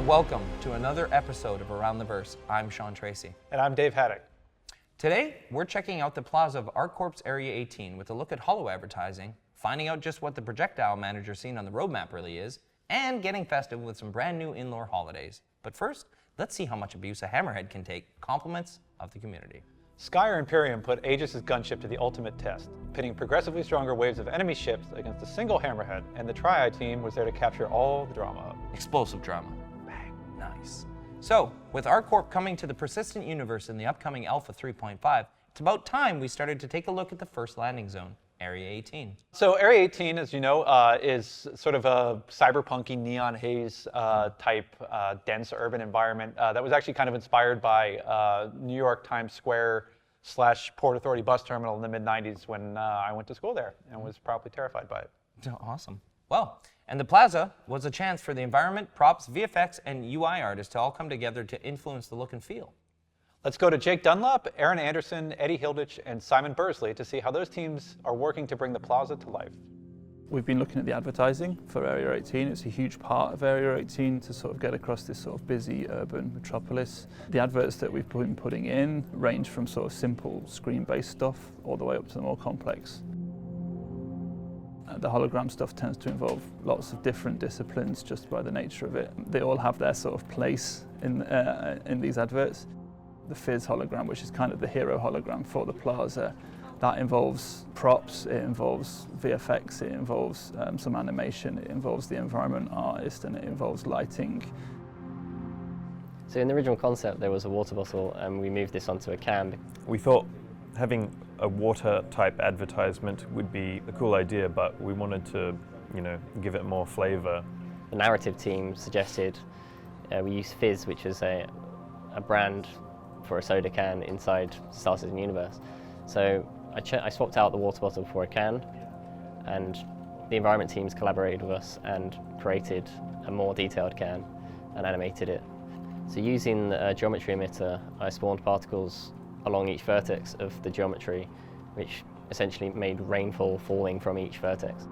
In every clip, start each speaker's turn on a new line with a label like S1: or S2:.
S1: and welcome to another episode of Around the Verse. I'm Sean Tracy.
S2: And I'm Dave Haddock.
S1: Today, we're checking out the plaza of ArcCorp's Area 18 with a look at holo advertising, finding out just what the Projectile manager seen on the roadmap really is, and getting festive with some brand new in-lore holidays. But first, let's see how much abuse a hammerhead can take, compliments of the community.
S2: Sky Imperium put Aegis' gunship to the ultimate test, pitting progressively stronger waves of enemy ships against a single hammerhead, and the Triad team was there to capture all the drama.
S1: Explosive drama. Bang. Nice. So, with ArcCorp coming to the Persistent Universe in the upcoming Alpha 3.5, it's about time we started to take a look at the first landing zone, Area 18.
S2: So Area 18, as you know, is sort of a cyberpunky neon haze type dense urban environment that was actually kind of inspired by New York Times Square / Port Authority bus terminal in the mid-90s when I went to school there and was probably terrified by it.
S1: Awesome. Well, and the plaza was a chance for the environment, props, VFX, and UI artists to all come together to influence the look and feel.
S2: Let's go to Jake Dunlap, Aaron Anderson, Eddie Hilditch, and Simon Bursley to see how those teams are working to bring the plaza to life.
S3: We've been looking at the advertising for Area 18. It's a huge part of Area 18 to sort of get across this sort of busy urban metropolis. The adverts that we've been putting in range from sort of simple screen-based stuff all the way up to the more complex. The hologram stuff tends to involve lots of different disciplines just by the nature of it. They all have their sort of place in these adverts. The Fizz hologram, which is kind of the hero hologram for the plaza, that involves props, it involves VFX, it involves some animation, it involves the environment artist, and it involves lighting.
S4: So in the original concept there was a water bottle and we moved this onto a can.
S5: We thought having a water type advertisement would be a cool idea, but we wanted to, give it more flavor.
S4: The narrative team suggested we use Fizz, which is a brand for a soda can inside Star Citizen Universe. So I swapped out the water bottle for a can, and the environment teams collaborated with us and created a more detailed can and animated it. So using a geometry emitter, I spawned particles along each vertex of the geometry, which essentially made rainfall falling from each vertex.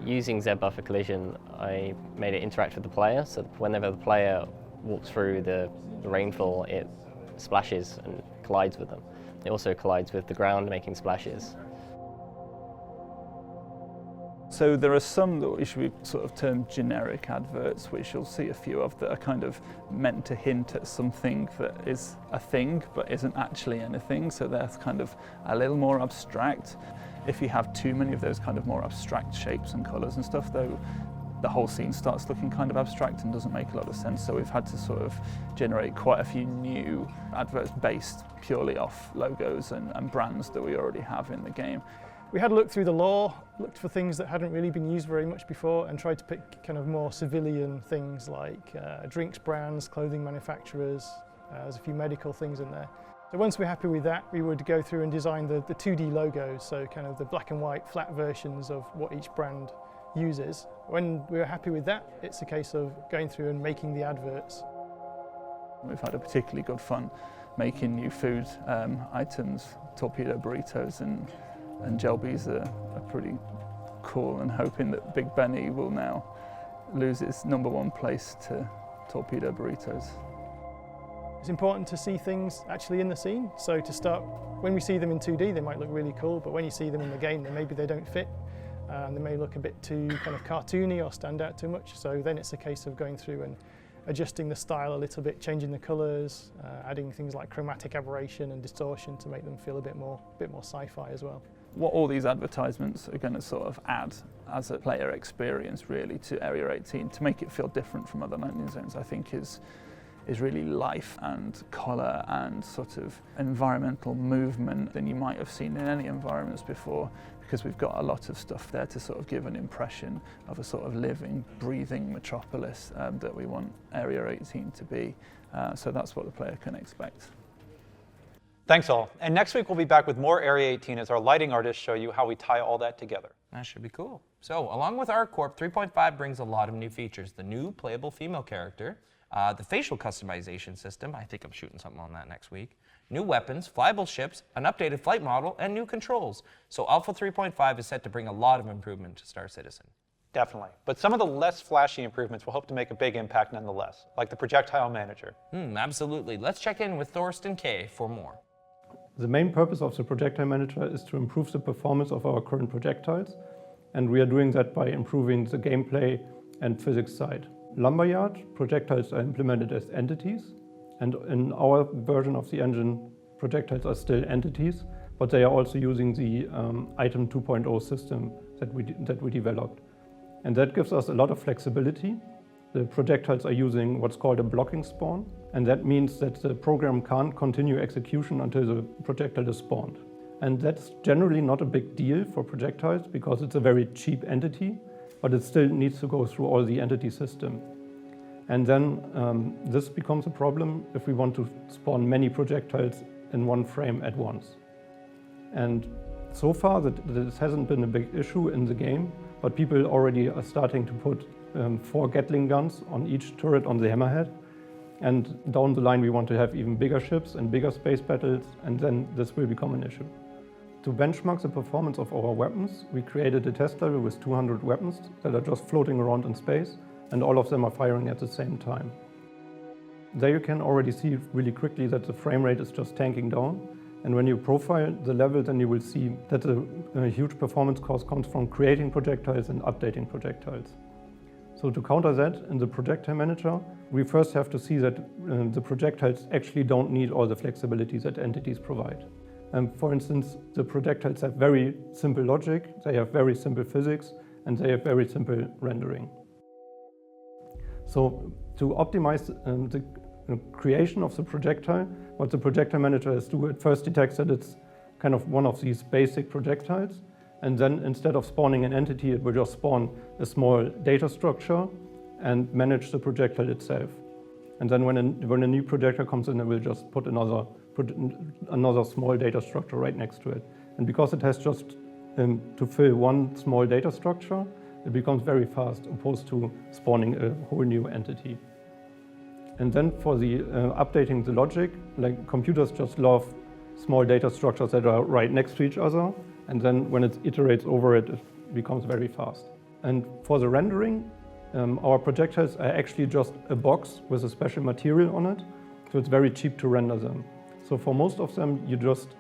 S4: Using Z-buffer collision, I made it interact with the player, so whenever the player walks through the rainfall, it splashes and collides with them. It also collides with the ground, making splashes.
S3: So there are some that which we sort of term generic adverts, which you'll see a few of, that are kind of meant to hint at something that is a thing but isn't actually anything, so they're kind of a little more abstract. If you have too many of those kind of more abstract shapes and colours and stuff, though, the whole scene starts looking kind of abstract and doesn't make a lot of sense. So we've had to sort of generate quite a few new adverts based purely off logos and brands that we already have in the game.
S6: We had a look through the lore, looked for things that hadn't really been used very much before, and tried to pick kind of more civilian things like drinks brands, clothing manufacturers. There's a few medical things in there. So once we're happy with that, we would go through and design the 2D logos, so kind of the black and white flat versions of what each brand uses. When we're happy with that, it's a case of going through and making the adverts.
S3: We've had a particularly good fun making new food items. Torpedo burritos and Jelbies are pretty cool, and hoping that Big Benny will now lose its #1 place to torpedo burritos.
S6: It's important to see things actually in the scene. So to start, when we see them in 2D, they might look really cool, but when you see them in the game, then maybe they don't fit. They may look a bit too kind of cartoony or stand out too much. So then it's a case of going through and adjusting the style a little bit, changing the colours, adding things like chromatic aberration and distortion to make them feel a bit more sci-fi as well.
S3: What all these advertisements are going to sort of add as a player experience really to Area 18 to make it feel different from other landing zones, I think is really life and colour and sort of environmental movement than you might have seen in any environments before, because we've got a lot of stuff there to sort of give an impression of a sort of living, breathing metropolis that we want Area 18 to be. So that's what the player can expect.
S2: Thanks all. And next week we'll be back with more Area 18 as our lighting artists show you how we tie all that together.
S1: That should be cool. So, along with ArcCorp, 3.5 brings a lot of new features. The new playable female character, the facial customization system, I think I'm shooting something on that next week, new weapons, flyable ships, an updated flight model, and new controls. So Alpha 3.5 is set to bring a lot of improvement to Star Citizen.
S2: Definitely. But some of the less flashy improvements will hope to make a big impact nonetheless, like the Projectile Manager.
S1: Absolutely. Let's check in with Thorsten K for more.
S7: The main purpose of the Projectile Manager is to improve the performance of our current projectiles, and we are doing that by improving the gameplay and physics side. Lumberyard projectiles are implemented as entities, and in our version of the engine, projectiles are still entities, but they are also using the Item 2.0 system that we developed. And that gives us a lot of flexibility. The projectiles are using what's called a blocking spawn, and that means that the program can't continue execution until the projectile is spawned. And that's generally not a big deal for projectiles because it's a very cheap entity, but it still needs to go through all the entity system. And then this becomes a problem if we want to spawn many projectiles in one frame at once. And so far, this hasn't been a big issue in the game, but people already are starting to put 4 Gatling guns on each turret on the Hammerhead. And down the line, we want to have even bigger ships and bigger space battles, and then this will become an issue. To benchmark the performance of our weapons, we created a test level with 200 weapons that are just floating around in space, and all of them are firing at the same time. There you can already see really quickly that the frame rate is just tanking down. And when you profile the level, then you will see that a huge performance cost comes from creating projectiles and updating projectiles. So to counter that, in the Projectile Manager, we first have to see that the projectiles actually don't need all the flexibility that entities provide. For instance, the projectiles have very simple logic, they have very simple physics, and they have very simple rendering. So to optimize the creation of the projectile, what the Projectile Manager is doing, it first detects that it's kind of one of these basic projectiles, and then instead of spawning an entity, it will just spawn a small data structure and manage the projectile itself. And then when a new projectile comes in, it will just put another small data structure right next to it. And because it has just to fill one small data structure, it becomes very fast opposed to spawning a whole new entity. And then for the updating the logic, like computers just love small data structures that are right next to each other. And then when it iterates over it, it becomes very fast. And for the rendering, our projectiles are actually just a box with a special material on it. So it's very cheap to render them. So for most of them, you just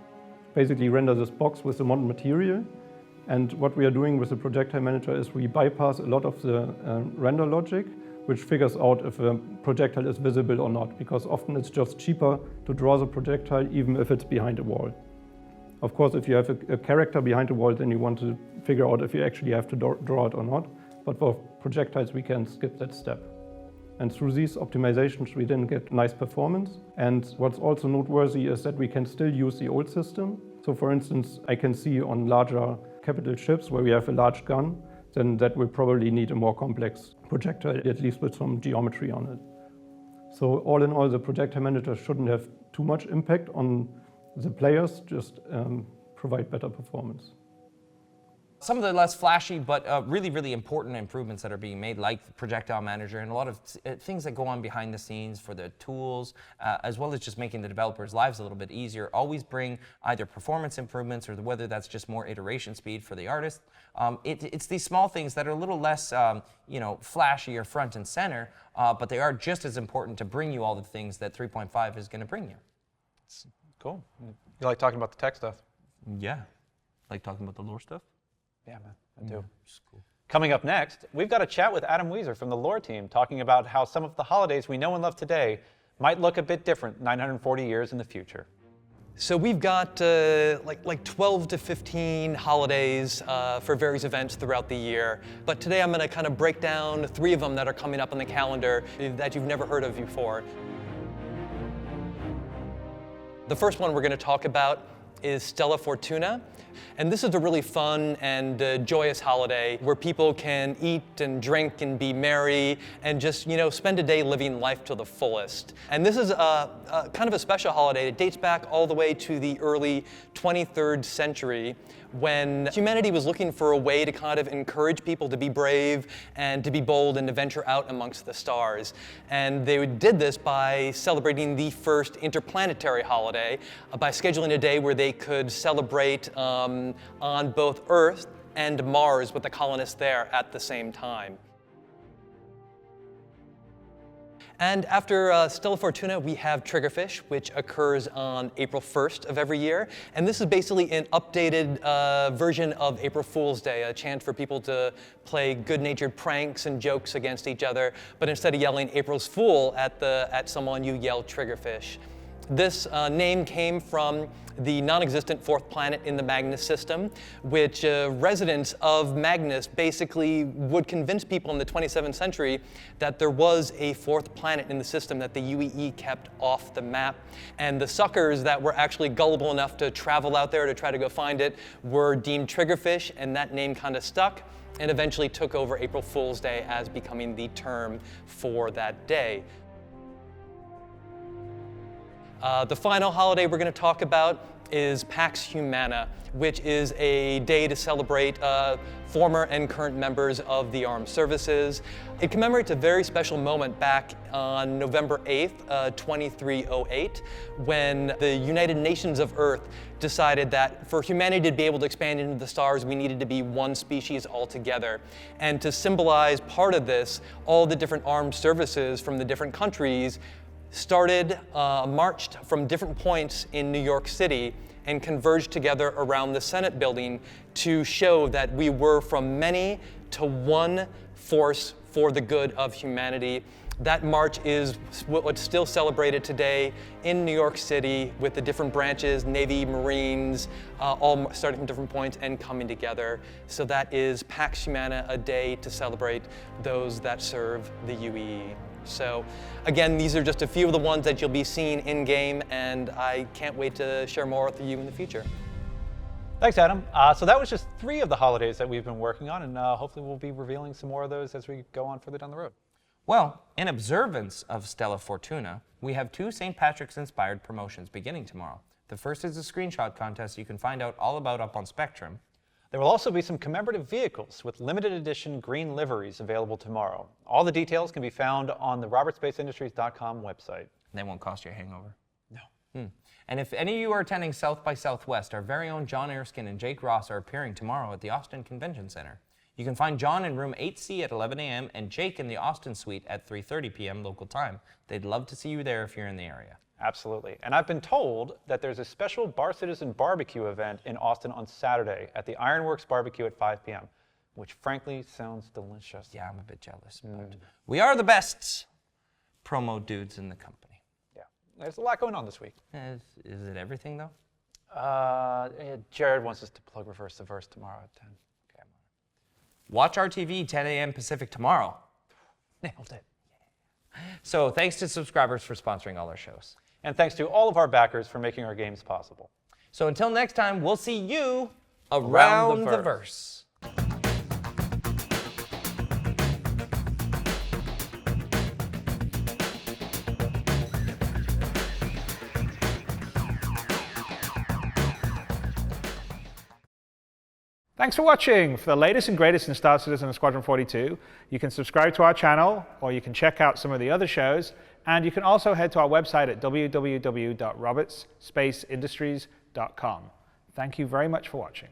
S7: basically render this box with the modern material. And what we are doing with the Projectile Manager is we bypass a lot of the render logic, which figures out if a projectile is visible or not, because often it's just cheaper to draw the projectile even if it's behind a wall. Of course, if you have a character behind a wall, then you want to figure out if you actually have to draw it or not. But for projectiles, we can skip that step. And through these optimizations, we then get nice performance. And what's also noteworthy is that we can still use the old system. So for instance, I can see on larger capital ships where we have a large gun, then that will probably need a more complex projectile, at least with some geometry on it. So all in all, the Projectile Manager shouldn't have too much impact on the players, just provide better performance.
S1: Some of the less flashy but really, really important improvements that are being made, like the Projectile Manager, and a lot of things that go on behind the scenes for the tools, as well as just making the developers' lives a little bit easier, always bring either performance improvements or whether that's just more iteration speed for the artist. It's these small things that are a little less flashy or front and center, but they are just as important to bring you all the things that 3.5 is going to bring you.
S2: Cool. You like talking about the tech stuff?
S1: Yeah. Like talking about the lore stuff?
S2: Yeah, man, I do. Cool. Coming up next, we've got a chat with Adam Weezer from the lore team talking about how some of the holidays we know and love today might look a bit different 940 years in the future.
S8: So we've got like 12 to 15 holidays for various events throughout the year. But today I'm going to kind of break down 3 of them that are coming up on the calendar that you've never heard of before. The first one we're going to talk about is Stella Fortuna. And this is a really fun and joyous holiday where people can eat and drink and be merry and just, spend a day living life to the fullest. And this is a kind of a special holiday. It dates back all the way to the early 23rd century when humanity was looking for a way to kind of encourage people to be brave and to be bold and to venture out amongst the stars. And they did this by celebrating the first interplanetary holiday, by scheduling a day where they could celebrate on both Earth and Mars with the colonists there at the same time. And after Stella Fortuna, we have Triggerfish, which occurs on April 1st of every year. And this is basically an updated version of April Fool's Day, a chance for people to play good-natured pranks and jokes against each other. But instead of yelling April's Fool at someone, you yell Triggerfish. This name came from the non-existent fourth planet in the Magnus system, which residents of Magnus basically would convince people in the 27th century that there was a fourth planet in the system that the UEE kept off the map. And the suckers that were actually gullible enough to travel out there to try to go find it were deemed Triggerfish, and that name kind of stuck and eventually took over April Fool's Day as becoming the term for that day. The final holiday we're going to talk about is Pax Humana, which is a day to celebrate former and current members of the armed services. It commemorates a very special moment back on November 8th, 2308, when the United Nations of Earth decided that for humanity to be able to expand into the stars, we needed to be one species altogether. And to symbolize part of this, all the different armed services from the different countries marched from different points in New York City and converged together around the Senate building to show that we were from many to one force for the good of humanity. That march is what's still celebrated today in New York City with the different branches, Navy, Marines, all starting from different points and coming together. So that is Pax Humana, a day to celebrate those that serve the UEE. So again, these are just a few of the ones that you'll be seeing in-game, and I can't wait to share more with you in the future.
S2: Thanks, Adam. So that was just 3 of the holidays that we've been working on, and hopefully we'll be revealing some more of those as we go on further down the road.
S1: Well, in observance of Stella Fortuna, we have 2 St. Patrick's-inspired promotions beginning tomorrow. The first is a screenshot contest you can find out all about up on Spectrum.
S2: There will also be some commemorative vehicles with limited edition green liveries available tomorrow. All the details can be found on the robertspaceindustries.com website.
S1: They won't cost you a hangover.
S2: No.
S1: And if any of you are attending South by Southwest, our very own John Erskine and Jake Ross are appearing tomorrow at the Austin Convention Center. You can find John in room 8C at 11 a.m. and Jake in the Austin suite at 3:30 p.m. local time. They'd love to see you there if you're in the area.
S2: Absolutely. And I've been told that there's a special Bar Citizen barbecue event in Austin on Saturday at the Ironworks Barbecue at 5 p.m., which frankly sounds delicious.
S1: Yeah, I'm a bit jealous. But we are the best promo dudes in the company.
S2: Yeah, there's a lot going on this week.
S1: Is it everything, though?
S2: Jared wants us to plug Reverse the Verse tomorrow at 10. Okay, I'm on it.
S1: Watch our TV 10 a.m. Pacific tomorrow.
S2: Nailed it.
S1: So thanks to subscribers for sponsoring all our shows.
S2: And thanks to all of our backers for making our games possible.
S1: So until next time, we'll see you around the verse.
S9: Thanks for watching. For the latest and greatest in Star Citizen and Squadron 42, you can subscribe to our channel, or you can check out some of the other shows, and you can also head to our website at www.robertspaceindustries.com. Thank you very much for watching.